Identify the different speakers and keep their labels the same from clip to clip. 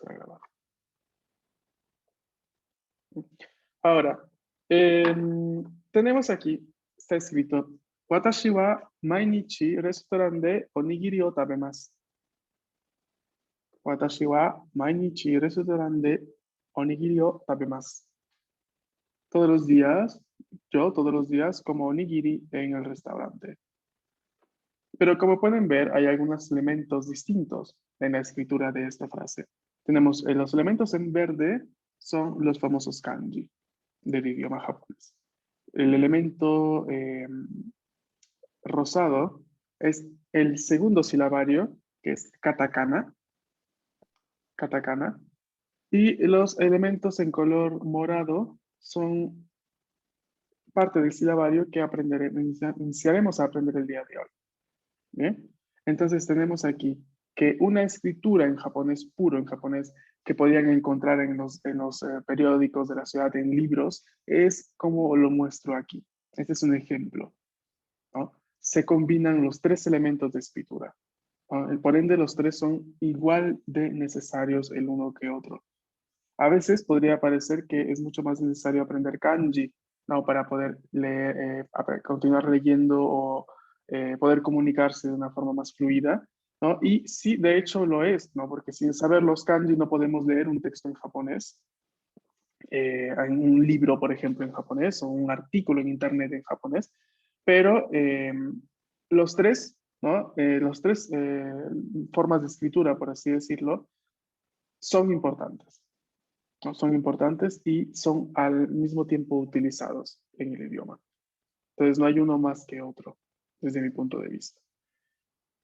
Speaker 1: será grabado. Ahora, tenemos aquí, está escrito, Watashi wa mainichi restaurant de onigiri o tabemasu. Watashi wa mainichi restaurant de onigiri o tabemasu. Todos los días, yo todos los días como onigiri en el restaurante. Pero como pueden ver, hay algunos elementos distintos en la escritura de esta frase. Tenemos los elementos en verde son los famosos kanji del idioma japonés. El elemento rosado es el segundo silabario, que es katakana, katakana, y los elementos en color morado son parte del silabario que iniciaremos a aprender el día de hoy. ¿Bien? Entonces tenemos aquí que una escritura en japonés puro, en japonés que podrían encontrar en los periódicos de la ciudad, en libros, es como lo muestro aquí. Este es un ejemplo, ¿no? Se combinan los tres elementos de escritura, ¿no? Por ende, los tres son igual de necesarios el uno que otro. A veces podría parecer que es mucho más necesario aprender kanji, ¿no? Para poder leer, continuar leyendo o poder comunicarse de una forma más fluida, ¿no? Y sí, de hecho lo es, ¿no? Porque sin saber los kanji no podemos leer un texto en japonés, en un libro, por ejemplo, en japonés, o un artículo en internet en japonés, pero los tres, ¿no? Los tres formas de escritura, por así decirlo, son importantes, ¿no? Son importantes y son al mismo tiempo utilizados en el idioma. Entonces no hay uno más que otro, desde mi punto de vista.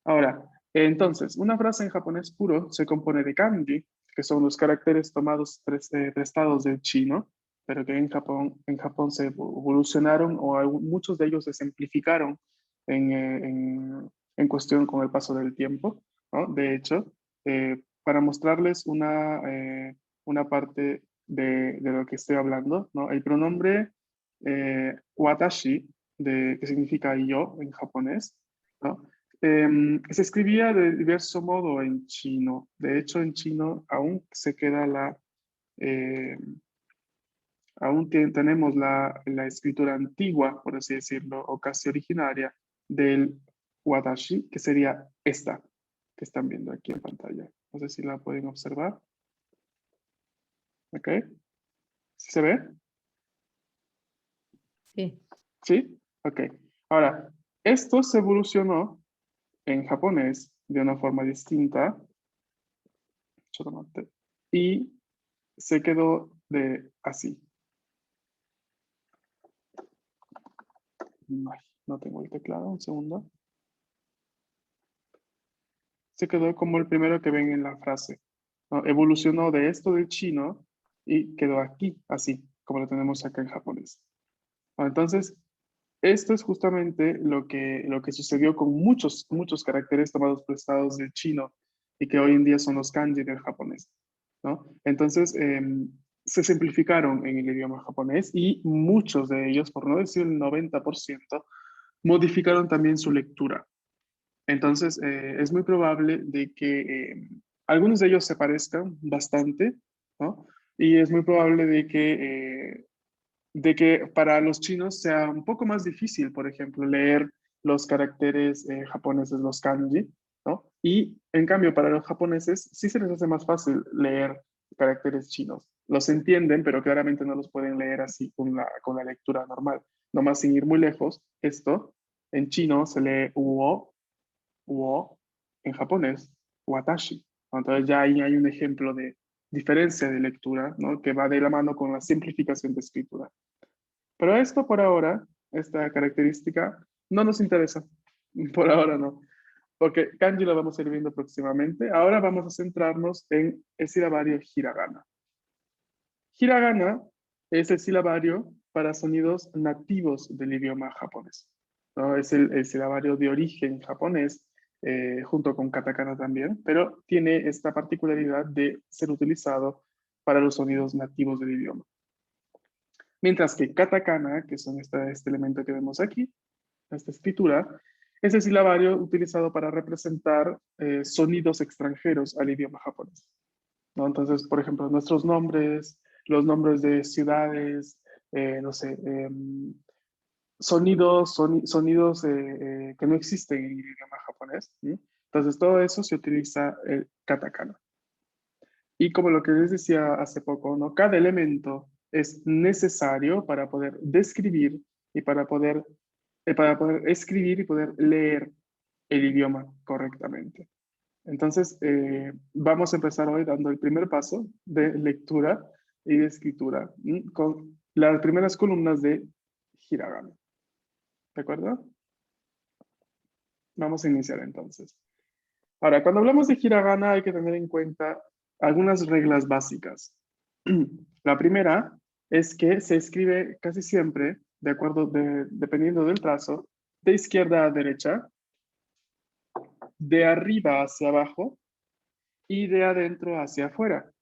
Speaker 1: Ahora, entonces, una frase en japonés puro se compone de kanji, que son los caracteres tomados prestados del chino, pero que en Japón se evolucionaron o muchos de ellos se simplificaron en cuestión con el paso del tiempo, ¿no? De hecho, para mostrarles una parte de lo que estoy hablando, ¿no? El pronombre watashi, que significa yo en japonés, ¿no? Se escribía de diverso modo en chino. De hecho, en chino aún se queda eh, tenemos la escritura antigua, por así decirlo, o casi originaria del watashi, que sería esta que están viendo aquí en pantalla. No sé si la pueden observar. ¿Ok? ¿Sí se ve?
Speaker 2: Sí.
Speaker 1: ¿Sí? Ok. Ahora, esto se evolucionó en japonés de una forma distinta y se quedó de así. Ay, no tengo el teclado, un segundo. Se quedó como el primero que ven en la frase, ¿no? Evolucionó de esto del chino y quedó aquí, así, como lo tenemos acá en japonés. ¿No? Entonces, esto es justamente lo que sucedió con muchos caracteres tomados prestados del chino y que hoy en día son los kanji del japonés, ¿no? Entonces, se simplificaron en el idioma japonés y muchos de ellos, por no decir el 90%, modificaron también su lectura. Entonces, es muy probable de que algunos de ellos se parezcan bastante, ¿no? Y es muy probable de que para los chinos sea un poco más difícil, por ejemplo, leer los caracteres japoneses, los kanji, ¿no? Y en cambio, para los japoneses sí se les hace más fácil leer caracteres chinos. Los entienden, pero claramente no los pueden leer así con la lectura normal. Nomás sin ir muy lejos, esto en chino se lee uo, en japonés, watashi. Entonces ya ahí hay un ejemplo de diferencia de lectura, ¿no? Que va de la mano con la simplificación de escritura. Pero esto por ahora, esta característica, no nos interesa. Por ahora no. Porque kanji lo vamos a ir viendo próximamente. Ahora vamos a centrarnos en el silabario hiragana. Hiragana es el silabario para sonidos nativos del idioma japonés, ¿no? Es el silabario de origen japonés, junto con katakana también, pero tiene esta particularidad de ser utilizado para los sonidos nativos del idioma. Mientras que katakana, que son este elemento que vemos aquí, esta escritura, es el silabario utilizado para representar sonidos extranjeros al idioma japonés. ¿no? Entonces, por ejemplo, nuestros nombres, los nombres de ciudades, no sé, sonidos que no existen en el idioma japonés. ¿Sí? Entonces, todo eso se utiliza el katakana. Y como lo que les decía hace poco, ¿no? Cada elemento es necesario para poder describir y para poder escribir y poder leer el idioma correctamente. Entonces, vamos a empezar hoy dando el primer paso de lectura y de escritura con las primeras columnas de hiragana. ¿De acuerdo? Vamos a iniciar entonces. Ahora, cuando hablamos de hiragana hay que tener en cuenta algunas reglas básicas. La primera es que se escribe casi siempre, dependiendo del trazo, de izquierda a derecha, de arriba hacia abajo y de adentro hacia afuera.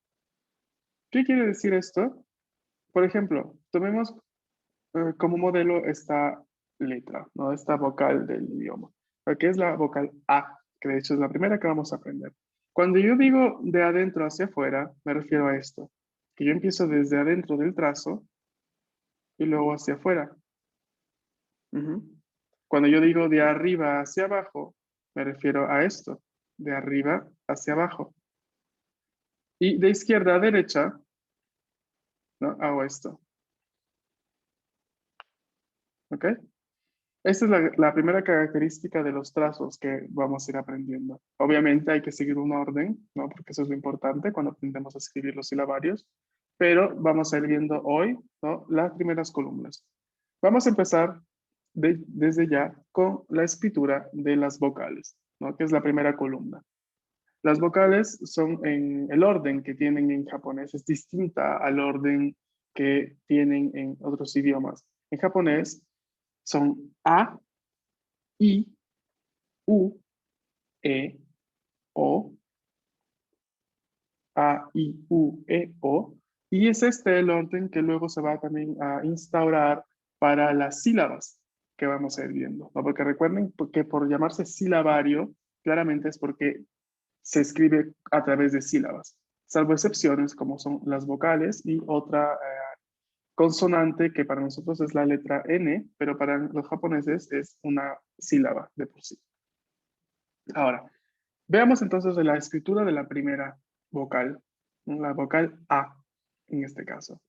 Speaker 1: ¿Qué quiere decir esto? Por ejemplo, tomemos como modelo esta letra, ¿no? Esta vocal del idioma, que es la vocal A, que de hecho es la primera que vamos a aprender. Cuando yo digo de adentro hacia afuera, me refiero a esto, que yo empiezo desde adentro del trazo y luego hacia afuera. Ujú. Cuando yo digo de arriba hacia abajo, me refiero a esto, de arriba hacia abajo. Y de izquierda a derecha, ¿no? Hago esto. ¿Ok? Esta es la primera característica de los trazos que vamos a ir aprendiendo. Obviamente hay que seguir un orden, ¿no? Porque eso es lo importante cuando aprendemos a escribir los silabarios, pero vamos a ir viendo hoy, ¿no? Las primeras columnas. Vamos a empezar desde ya con la escritura de las vocales, ¿no? Que es la primera columna. Las vocales son en el orden que tienen en japonés, es distinta al orden que tienen en otros idiomas. En japonés son A, I, U, E, O, A, I, U, E, O. Y es este el orden que luego se va también a instaurar para las sílabas que vamos a ir viendo, ¿no? Porque recuerden que por llamarse silabario, claramente es porque se escribe a través de sílabas, salvo excepciones como son las vocales y otra consonante que para nosotros es la letra N, pero para los japoneses es una sílaba de por sí. Ahora, veamos entonces la escritura de la primera vocal, la vocal A en este caso.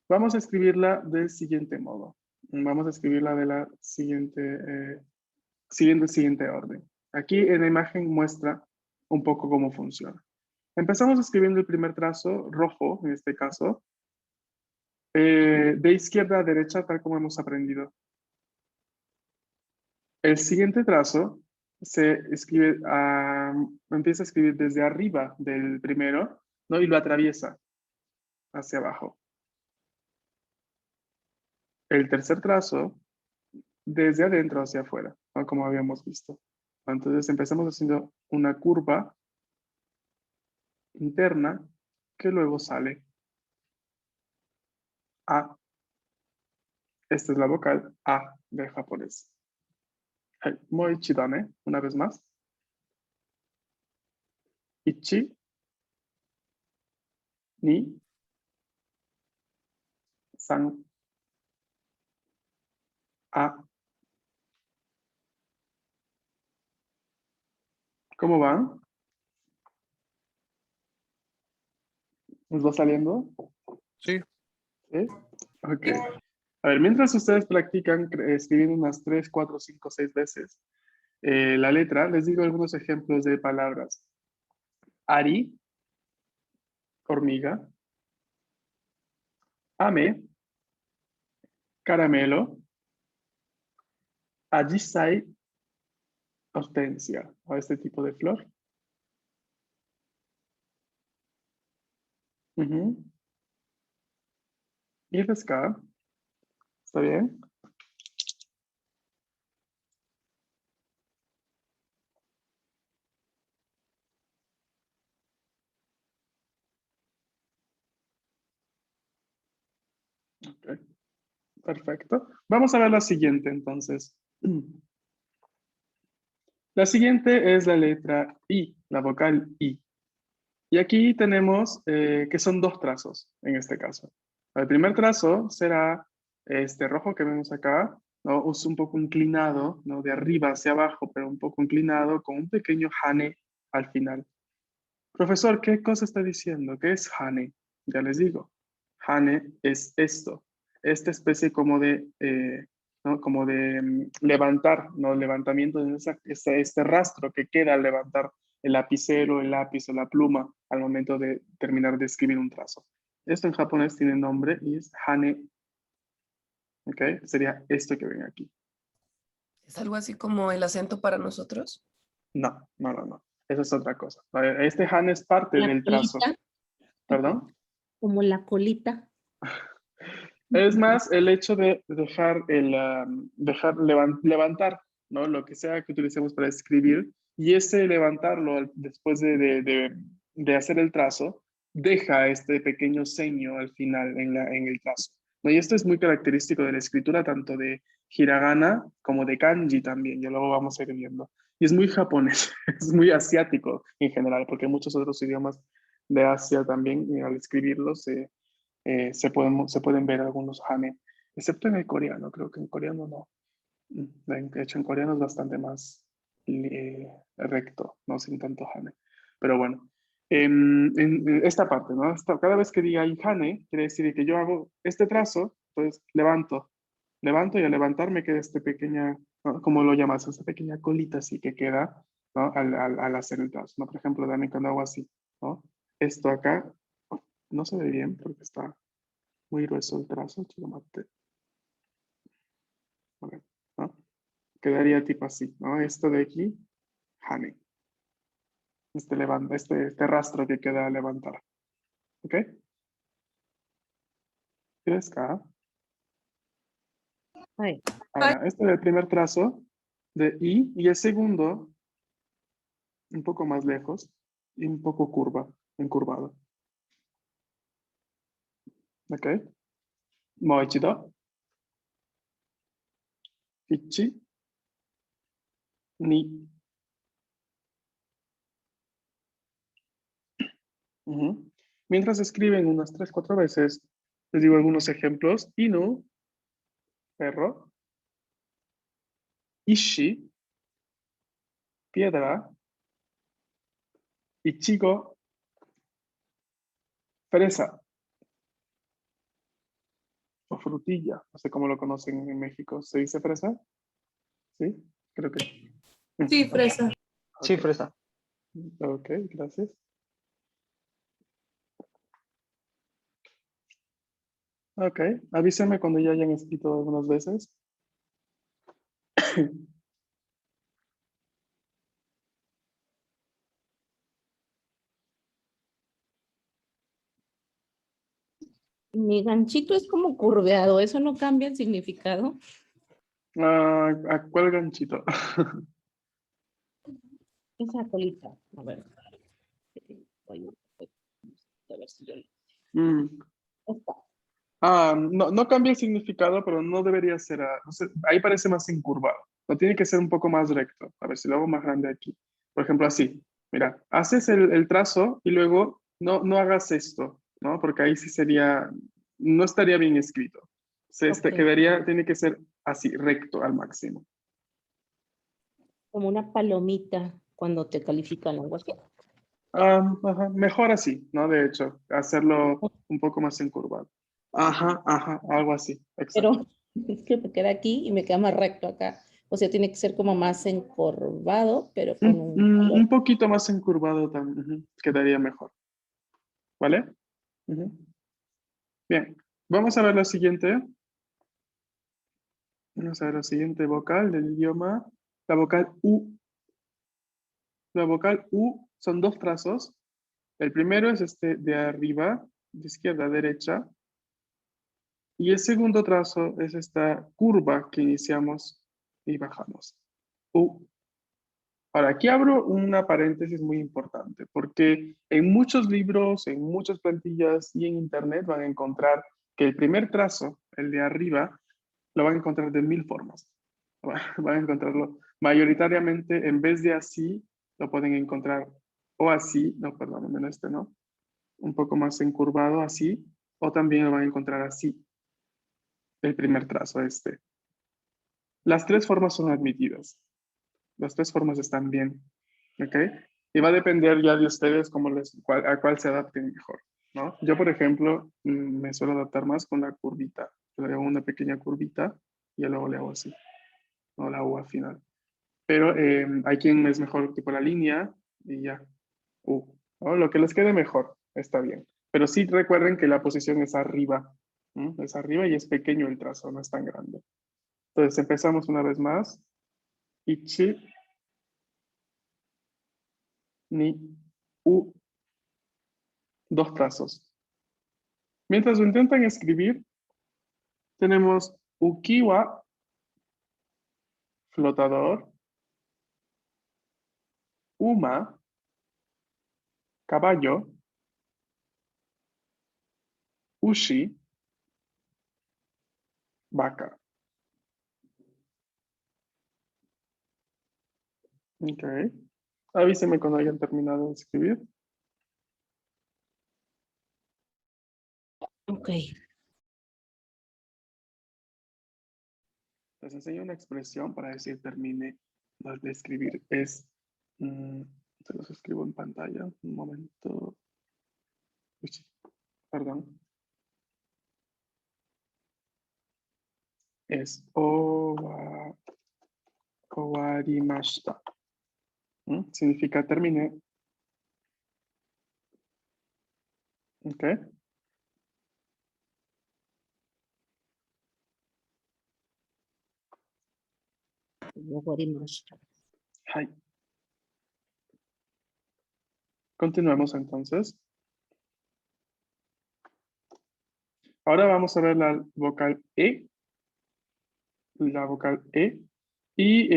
Speaker 1: Vamos a escribirla del siguiente modo. Vamos a escribirla de la siguiendo el siguiente orden. Aquí en la imagen muestra un poco cómo funciona. Empezamos escribiendo el primer trazo, rojo en este caso, de izquierda a derecha, tal como hemos aprendido. El siguiente trazo se escribe, empieza a escribir desde arriba del primero, ¿no? Y lo atraviesa hacia abajo. El tercer trazo, desde adentro hacia afuera, ¿no? Como habíamos visto. Entonces empezamos haciendo una curva interna que luego sale A. Esta es la vocal A del japonés. Moichi dane, una vez más. Ichi, ni, san, A. ¿Cómo van? ¿Nos va saliendo?
Speaker 2: Sí.
Speaker 1: ¿Sí? Ok. A ver, mientras ustedes practican escribiendo unas 3, 4, 5, 6 veces la letra, les digo algunos ejemplos de palabras. Ari, hormiga. Ame, caramelo. Ajisai, hortensia, o este tipo de flor. Ujú. Y pescar, ¿está bien? Ok, perfecto. Vamos a ver la siguiente entonces. La siguiente es la letra I, la vocal I. Y aquí tenemos que son dos trazos en este caso. El primer trazo será este rojo que vemos acá, ¿no? Es un poco inclinado, ¿no? De arriba hacia abajo, pero un poco inclinado, con un pequeño hane al final. Profesor, ¿qué cosa está diciendo? ¿Qué es hane? Ya les digo. Hane es esto, esta especie como de, ¿no? Como de levantar, ¿no? Levantamiento de este rastro que queda al levantar el lapicero, el lápiz o la pluma al momento de terminar de escribir un trazo. Esto en japonés tiene nombre y es hane, ¿ok? Sería esto que ven aquí.
Speaker 2: ¿Es algo así como el acento para nosotros?
Speaker 1: No, no, no, no. Eso es otra cosa. Este hane es parte
Speaker 3: La
Speaker 1: del trazo.
Speaker 3: colita,
Speaker 1: ¿Perdón?
Speaker 3: como la colita.
Speaker 1: Es más el hecho de dejar, levantar, ¿no? Lo que sea que utilicemos para escribir, y ese levantarlo después de hacer el trazo, deja este pequeño seño al final en el trazo, ¿no? Y esto es muy característico de la escritura, tanto de hiragana como de kanji también, ya luego vamos a ir viendo. Y es muy japonés, es muy asiático en general, porque muchos otros idiomas de Asia también, al escribirlos, se pueden ver algunos hane, excepto en el coreano, creo que en coreano no. De hecho, en coreano es bastante más recto, no sin tanto hane. Pero bueno, en esta parte, ¿no? Cada vez que diga hane, quiere decir que yo hago este trazo, entonces levanto y al levantar me queda esta pequeña, ¿no? Como lo llamas, esta pequeña colita así que queda, ¿no? Al hacer el trazo, ¿no? Por ejemplo, también cuando hago así, ¿no? Esto acá no se ve bien porque está muy grueso el trazo, chidomate. Vale, ¿no? Quedaría tipo así, ¿no? Esto de aquí, hane. Este rastro que queda a levantar. ¿Ok? ¿Tienes acá?
Speaker 3: Ay,
Speaker 1: Ahora, este es el primer trazo de I y el segundo, un poco más lejos y un poco encurvado. ¿Ok? Moichido. Ichi. Ni. Ujú. Mientras escriben unas 3, 4 veces, les digo algunos ejemplos. Inu, perro. Ishi, piedra. Ichigo, fresa o frutilla. No sé cómo lo conocen en México. ¿Se dice fresa? Sí, creo que.
Speaker 2: Sí, fresa.
Speaker 4: Sí,
Speaker 1: Ok,
Speaker 4: fresa.
Speaker 1: ok, gracias. Ok, avísenme cuando ya hayan escrito algunas veces.
Speaker 3: mi ganchito es como curveado, ¿eso no cambia el significado?
Speaker 1: ¿A cuál ganchito?
Speaker 3: Esa colita. A ver. Voy a ver si yo.
Speaker 1: Mm.
Speaker 3: Esta.
Speaker 1: No, no cambia el significado, pero no debería ser. No sé, ahí parece más encurvado. No tiene que ser un poco más recto. A ver si lo hago más grande aquí. Por ejemplo, así. Mira, haces el trazo y luego no hagas esto, ¿no? Porque ahí sí sería, no estaría bien escrito.
Speaker 3: Ok.
Speaker 1: Tiene que ser así, recto al máximo.
Speaker 3: Como una palomita cuando te califican algo así.
Speaker 1: Ajá, mejor así, ¿no? De hecho, hacerlo un poco más encurvado. Ajá, algo así,
Speaker 3: Pero
Speaker 1: exacto.
Speaker 3: es que me queda aquí y me queda más recto acá. O sea, tiene que ser como más encorvado, pero con un color.
Speaker 1: Un poquito más encurvado también, quedaría mejor, ¿vale? Ujú. Bien, vamos a ver la siguiente. Vamos a ver la siguiente vocal del idioma. La vocal U. La vocal U son dos trazos. El primero es este de arriba, de izquierda a derecha. Y el segundo trazo es esta curva que iniciamos y bajamos. U. Ahora, aquí abro una paréntesis muy importante, porque en muchos libros, en muchas plantillas y en internet van a encontrar que el primer trazo, el de arriba, lo van a encontrar de 1000 formas. Van a encontrarlo mayoritariamente, en vez de así, lo pueden encontrar o así, no, perdón, en este no, un poco más encurvado así, o también lo van a encontrar así, el primer trazo este. Las tres formas son admitidas. Las tres formas están bien, ¿ok? Y va a depender ya de ustedes a cuál se adapten mejor, ¿no? Yo, por ejemplo, me suelo adaptar más con la curvita. Yo le hago una pequeña curvita y luego le hago así, ¿no? La U al final. Pero hay quien es mejor tipo la línea y ya, U, ¿no? Lo que les quede mejor, está bien. Pero sí recuerden que la posición es arriba, ¿no? Es arriba y es pequeño el trazo, no es tan grande. Entonces empezamos una vez más. Ichi, ni, U, dos trazos. Mientras lo intentan escribir, tenemos ukiwa, flotador, uma, caballo, ushi, vaca. Ok. Avíseme cuando hayan terminado de escribir.
Speaker 3: Ok.
Speaker 1: Les enseño una expresión para decir termine de escribir. Se los escribo en pantalla. Un momento. Uy, perdón. Es owarimashita. Significa terminé. Ok. Hai. Continuemos entonces. Ahora vamos a ver la vocal E. La vocal E. Y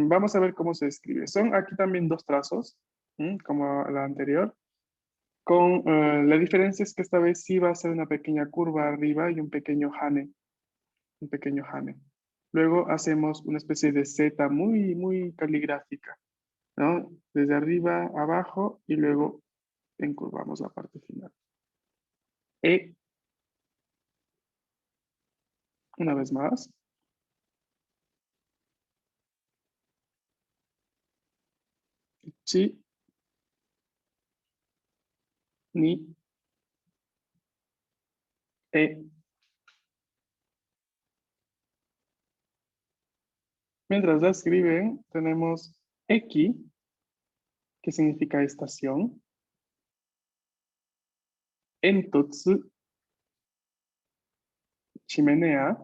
Speaker 1: vamos a ver cómo se escribe. Son aquí también dos trazos, como la anterior. Con la diferencia es que esta vez sí va a ser una pequeña curva arriba y un pequeño hane. Un pequeño hane. Luego hacemos una especie de Z muy, muy caligráfica, ¿no? Desde arriba, abajo y luego encurvamos la parte final. E. Una vez más. Chi. Ni. E. Mientras la escriben, tenemos Eki, que significa estación. Entotsu, chimenea.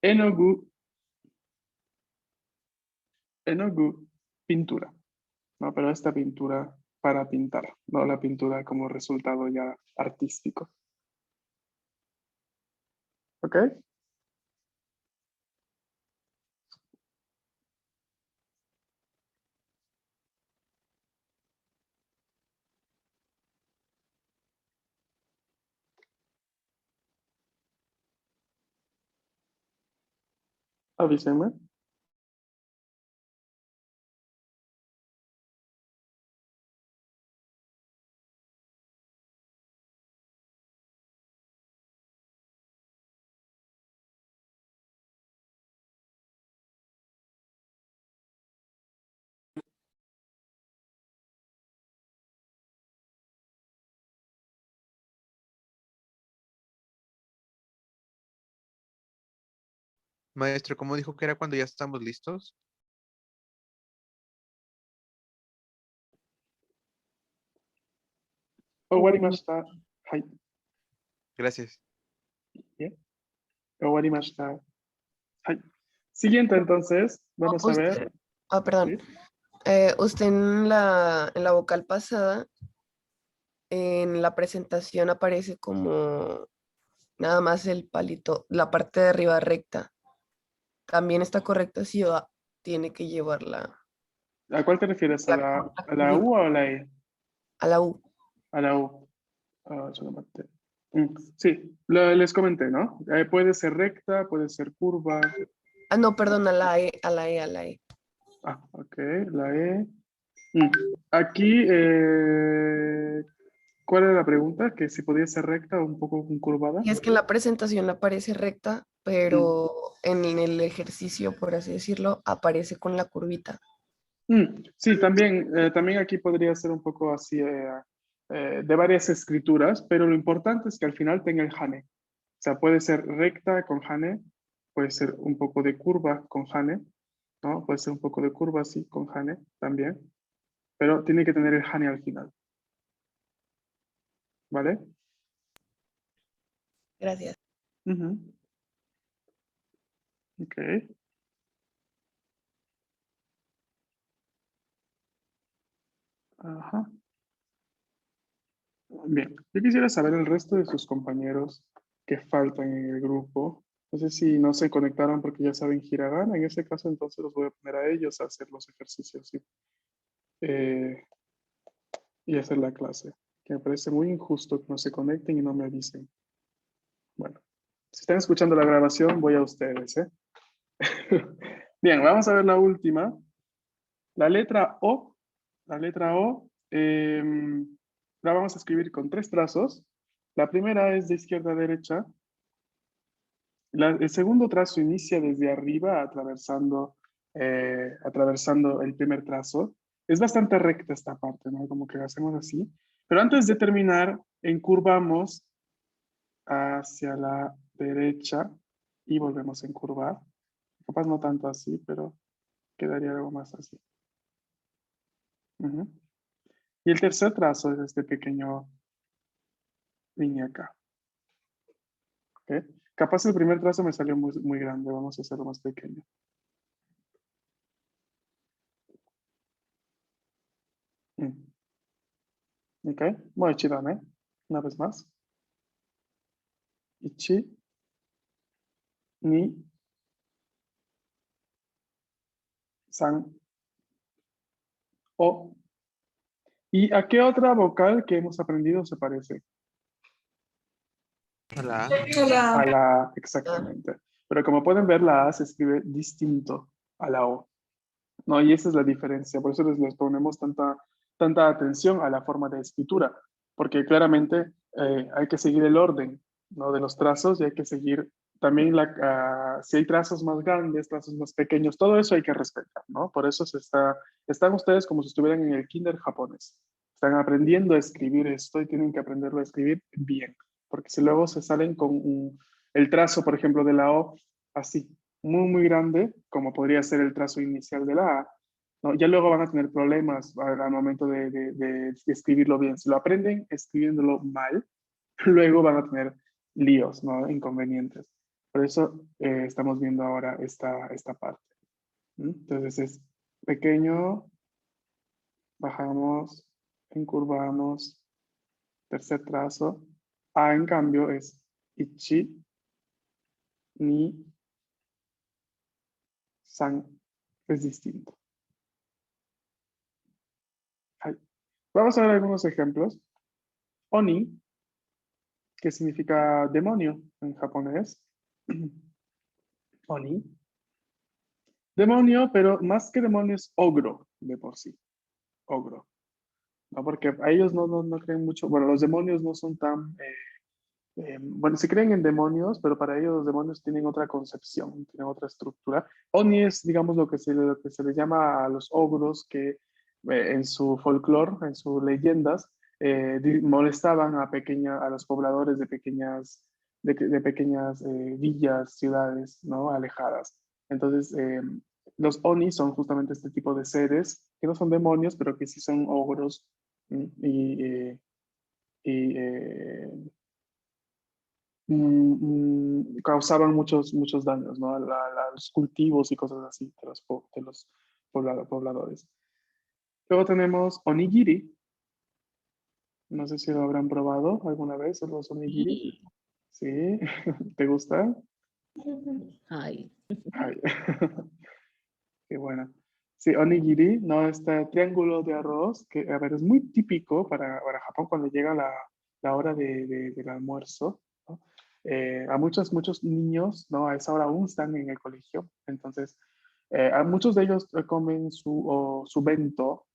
Speaker 1: Enogu, enogu, pintura. ¿No? Pero esta pintura para pintar, no la pintura como resultado ya artístico. ¿Ok? Avísenme.
Speaker 4: Maestro, ¿cómo dijo que era cuando ya estamos listos?
Speaker 1: Owarimashita. Hai.
Speaker 4: Gracias.
Speaker 1: Bien. Owarimashita. Hai. Siguiente, entonces, vamos a ver.
Speaker 2: Usted, perdón.
Speaker 1: ¿Sí?
Speaker 2: Usted en la vocal pasada, en la presentación aparece como nada más el palito, la parte de arriba recta. ¿También está correcta si tiene que llevarla
Speaker 1: ¿A cuál te refieres? ¿A
Speaker 2: la
Speaker 1: a la U o a la E?
Speaker 2: a la U?
Speaker 1: A la U. Ah, yo lo maté. Sí, les comenté, ¿no? Puede ser recta, puede ser curva.
Speaker 2: Ah, no, perdón, a la E, a la E, a la E.
Speaker 1: Ah, ok, la E. Aquí, ¿cuál era la pregunta? Que si podía ser recta o un poco curvada.
Speaker 2: Y es que en la presentación aparece recta, pero en el ejercicio, por así decirlo, aparece con la curvita.
Speaker 1: Sí, también, también aquí podría ser un poco así de varias escrituras, pero lo importante es que al final tenga el jane. O sea, puede ser recta con jane, puede ser un poco de curva con jane, ¿no? Puede ser un poco de curva así con jane también, pero tiene que tener el jane al final, ¿vale?
Speaker 2: Gracias.
Speaker 1: Ujú. Ok. Ajá. Bien, yo quisiera saber el resto de sus compañeros que faltan en el grupo. No sé si no se conectaron porque ya saben hiragana. En ese caso, entonces los voy a poner a ellos a hacer los ejercicios eh, y hacer la clase. Que me parece muy injusto que no se conecten y no me avisen. Bueno, si están escuchando la grabación, voy a ustedes, ¿eh? Bien, vamos a ver la última. La letra O. La letra O la vamos a escribir con 3 trazos. La primera es de izquierda a derecha. El segundo trazo inicia desde arriba, atravesando el primer trazo. Es bastante recta esta parte, ¿no? Como que lo hacemos así. Pero antes de terminar, encurvamos hacia la derecha y volvemos a encurvar. Capaz no tanto así, pero quedaría algo más así. Ujú. Y el tercer trazo es este pequeño línea acá. ¿Ok? Capaz el primer trazo me salió muy, muy grande. Vamos a hacerlo más pequeño. Mm. Ok, muy chido, ¿eh? Una vez más. Ichi, ni, san, o. ¿Y a qué otra vocal que hemos aprendido se parece?
Speaker 4: Hola.
Speaker 1: A la,
Speaker 2: Ah,
Speaker 1: exactamente. Pero como pueden ver, la A se escribe distinto a la O. ¿No? Y esa es la diferencia. Por eso les ponemos tanta atención a la forma de escritura. Porque claramente hay que seguir el orden, ¿no? De los trazos y hay que seguir también si hay trazos más grandes, trazos más pequeños, todo eso hay que respetar, ¿no? Por eso están ustedes como si estuvieran en el kinder japonés. Están aprendiendo a escribir esto y tienen que aprenderlo a escribir bien. Porque si luego se salen con el trazo, por ejemplo, de la O, así, muy, muy grande, como podría ser el trazo inicial de la A, ¿no? Ya luego van a tener problemas al momento de escribirlo bien. Si lo aprenden escribiéndolo mal, luego van a tener líos, ¿no? Inconvenientes. Por eso estamos viendo ahora esta parte. Entonces es pequeño, bajamos, encurvamos, tercer trazo. A en cambio es ichi, ni, san. Es distinto. Ahí. Vamos a ver algunos ejemplos. Oni, que significa demonio en japonés. Oni. Demonio, pero más que demonio es ogro de por sí. Ogro. ¿No? Porque a ellos no creen mucho. Bueno, los demonios no son tan. Bueno, sí creen en demonios, pero para ellos los demonios tienen otra concepción, tienen otra estructura. Oni es, digamos, lo que se le llama a los ogros que en su folclore, en sus leyendas, molestaban a los pobladores de pequeñas villas, ciudades, ¿no? Alejadas. Entonces, los Oni son justamente este tipo de seres que no son demonios, pero que sí son ogros. Y causaban muchos daños, ¿no? A los cultivos y cosas así de los pobladores. Luego tenemos onigiri. No sé si lo habrán probado alguna vez, los onigiri.
Speaker 3: Sí.
Speaker 1: Sí, ¿te gusta?
Speaker 3: Ay,
Speaker 1: Ay. Qué bueno. Sí, onigiri, ¿no? Este triángulo de arroz, que, a ver, es muy típico para Japón cuando llega la hora del almuerzo, ¿no? A muchos niños, ¿no? A esa hora aún están en el colegio, entonces, a muchos de ellos comen su bento,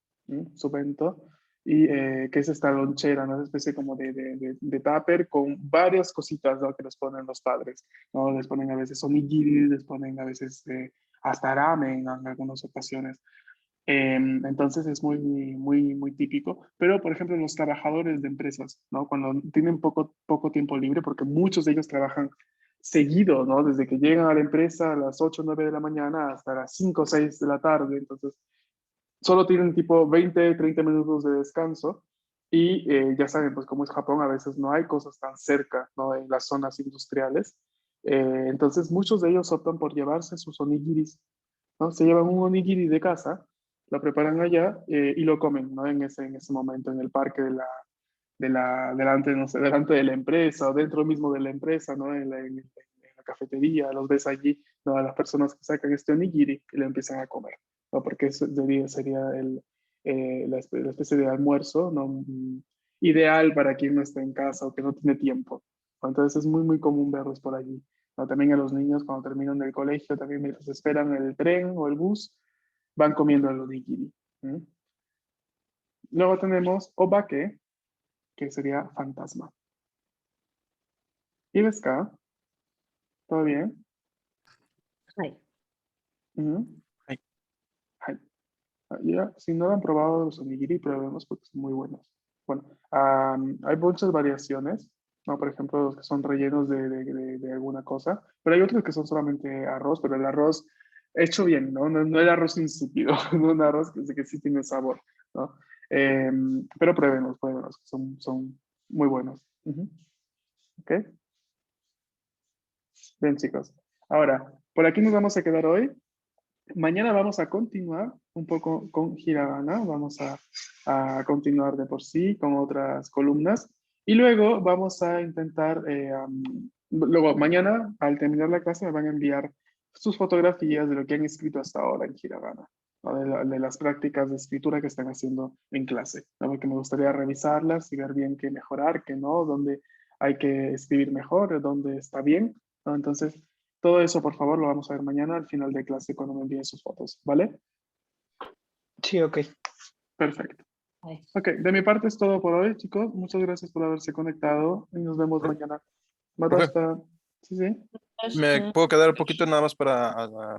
Speaker 1: Subento, y que es esta lonchera, ¿no? Una especie como de tupper con varias cositas, ¿no? Que les ponen los padres, ¿no? Les ponen a veces onigiri, les ponen a veces hasta ramen en algunas ocasiones. Entonces es muy típico. Pero, por ejemplo, los trabajadores de empresas, ¿no? Cuando tienen poco tiempo libre, porque muchos de ellos trabajan seguido, ¿no? Desde que llegan a la empresa a las 8 o 9 de la mañana hasta las 5 o 6 de la tarde. Entonces, solo tienen tipo 20, 30 minutos de descanso. Y ya saben, pues como es Japón, a veces no hay cosas tan cerca, ¿no? En las zonas industriales. Entonces, muchos de ellos optan por llevarse sus onigiris, ¿no? Se llevan un onigiri de casa, lo preparan allá y lo comen, ¿no? En ese momento, en el parque delante, no sé, delante de la empresa o dentro mismo de la empresa, ¿no? En la cafetería, los ves allí, ¿no? A las personas que sacan este onigiri y lo empiezan a comer, ¿no? Porque eso sería la especie de almuerzo, ¿no? Ideal para quien no está en casa o que no tiene tiempo. Entonces es muy común verlos por allí, ¿no? También a los niños cuando terminan del colegio, también mientras esperan el tren o el bus, van comiendo el onigiri. ¿Mm? Luego tenemos obake, que sería fantasma. ¿Y ves acá? ¿Todo bien?
Speaker 3: はい。
Speaker 1: Ujú.
Speaker 4: Ay.
Speaker 1: Ay. Ya, si no lo han probado los onigiri, probemos porque son muy buenos. Bueno, hay muchas variaciones, ¿no? Por ejemplo, los que son rellenos de alguna cosa, pero hay otros que son solamente arroz, pero el arroz hecho bien, ¿no? No el arroz insípido, no un arroz que sí tiene sabor, ¿no? Pero pruébenlos, que son muy buenos. Ujú. ¿Ok? Bien, chicos. Ahora, por aquí nos vamos a quedar hoy. Mañana vamos a continuar un poco con Hiragana, vamos a continuar de por sí con otras columnas y luego vamos a intentar, luego mañana al terminar la clase me van a enviar sus fotografías de lo que han escrito hasta ahora en Hiragana, ¿no? De las prácticas de escritura que están haciendo en clase, ¿no? Porque me gustaría revisarlas y ver bien qué mejorar, qué no, dónde hay que escribir mejor, dónde está bien, ¿no? Entonces, todo eso, por favor, lo vamos a ver mañana al final de clase cuando me envíen sus fotos, ¿vale?
Speaker 5: Sí, ok.
Speaker 1: Perfecto.
Speaker 3: はい。
Speaker 1: Ok, de mi parte es todo por hoy, chicos. Muchas gracias por haberse conectado y nos vemos mañana.
Speaker 5: Profe,
Speaker 1: Matasta. Sí, sí.
Speaker 5: ¿me puedo quedar un poquito nada más para